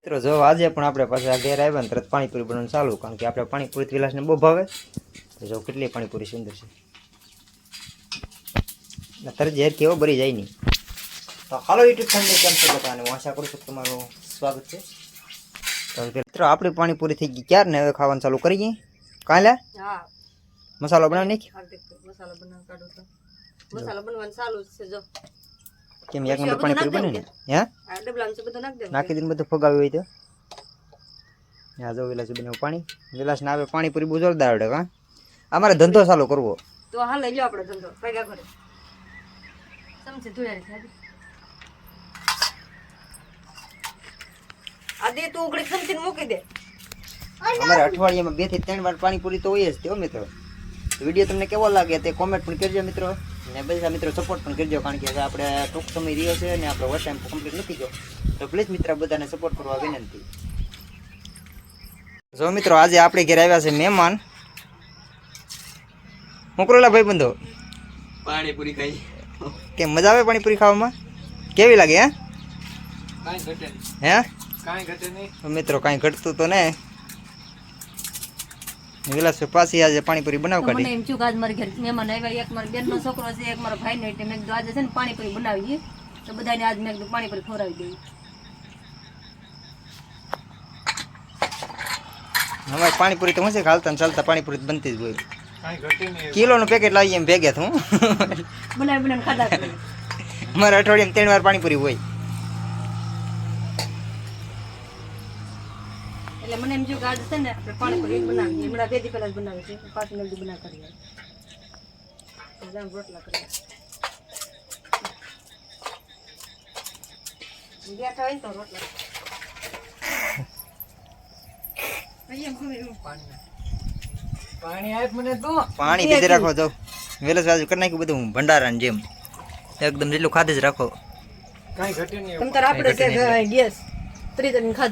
મિત્રો જો આજે પણ આપણે પાછા ઘેર આવ્યા ને તરત પાણીપુરી બનાવવાનું ચાલુ, કારણ કે આપણે પાણીપુરી વિલાસને બહુ ભાવે. તો જો કેટલી પાણીપુરી સુંદર છે, તરત ઝેર કેવો ભરી જાય નહીં. તો હાલો યુટ્યુબ ફેમિલી, કેમ છો બધા? અને હું આશા કરું છું કે તમારું સ્વાગત છે. તો મિત્રો આપણી પાણીપુરી થઈ ગઈ ક્યારે ને હવે ખાવાનું ચાલુ કરીએ. કાલે મસાલો બનાવી નાખી. મસાલો બનવાનું ચાલુ છે. જો કેમ એક નંબર પાણીપુરી બને ને? હે ડબલામાં છે બધું નાખી દઈને બધું ફગાવ્યું હોય તો જો વિલાસ બનાવ પાણી. વિલાસ ને આવે પાણીપુરી બહુ જોરદાર આવડે. હા, અમારે ધંધો ચાલુ કરવો તો હાલ લઈ લો આપણે ધંધો ભેગા કરે. સમજે ધોયારી ખાધી આદે તું ઉકળી સમજીને મૂકી દે. અમારે અઠવાડિયામાં 2 થી 3 વાર પાણીપુરી તો હોય જ તે મિત્રો. વિડીયો તમને કેવો લાગે તે કોમેન્ટ પણ કરજો મિત્રો, અને બધા મિત્રો સપોર્ટ પણ કરજો, કારણ કે આપણે ટૂંક સમય રહ્યો છે અને આપણો વર્ક ટાઈમ કમ્પ્લીટ નથી ગયો. તો પ્લીઝ મિત્ર બધાને સપોર્ટ કરવા વિનંતી. જો મિત્રો આજે આપણે ઘરે આવ્યા છે મહેમાન. મોકરોલા ભાઈ બંધો પાણીપુરી ખાઈ કે મજા આવે પાણીપુરી ખાવામાં? કેવી લાગે? હે કાંઈ ઘટે નહીં. હે કાંઈ ઘટે નહીં મિત્રો કાંઈ ઘટતું તો ને. વિલાસ પાછી આજે પાણીપુરી બનાવ મને કાઢી. એમ થયું કે આજ મારી ઘરે મહેમાન આવ્યા, એક મારા બેનનો છોકરો છે, એક મારા ભાઈનો, એટલે મેં કીધું આજે છે ને પાણીપુરી બનાવીએ તો બધાને આજ મેં કીધું પાણીપુરી ખવડાવી દઈએ. અમારે પાણીપુરી તો શું છે, હાલતા ને ચાલતા પાણીપુરી તો બનતી જ હોય. કાંઈ ઘટે નહીં. કિલોનું પેકેટ લાવીએ એમ ભેગે થું. બનાવીને ખાધા કરીએ. અમારે અઠવાડિયામાં 3 વાર પાણીપુરી હોય. એટલે મને એમ થયું કે આજે છે ને આપણે પાણીપુરી બનાવીએ. હમણાં 2 દી પહેલા જ બનાવી છે, પાછું મેં કીધું બના કરીએ. તો જામ રોટલા કરીએ. બેઠા હોય ને તો રોટલા પાણી આપ મને તો. પાણી પીધે રાખો તો વેલસ બાજુ કરી નાખ્યું બધું ભંડારાની જેમ, એકદમ જેટલું ખાધે જ રાખો. કાંઈ ઘટે નહીં. તમ તાર આપણે છે ગેસ 3 ખાધું.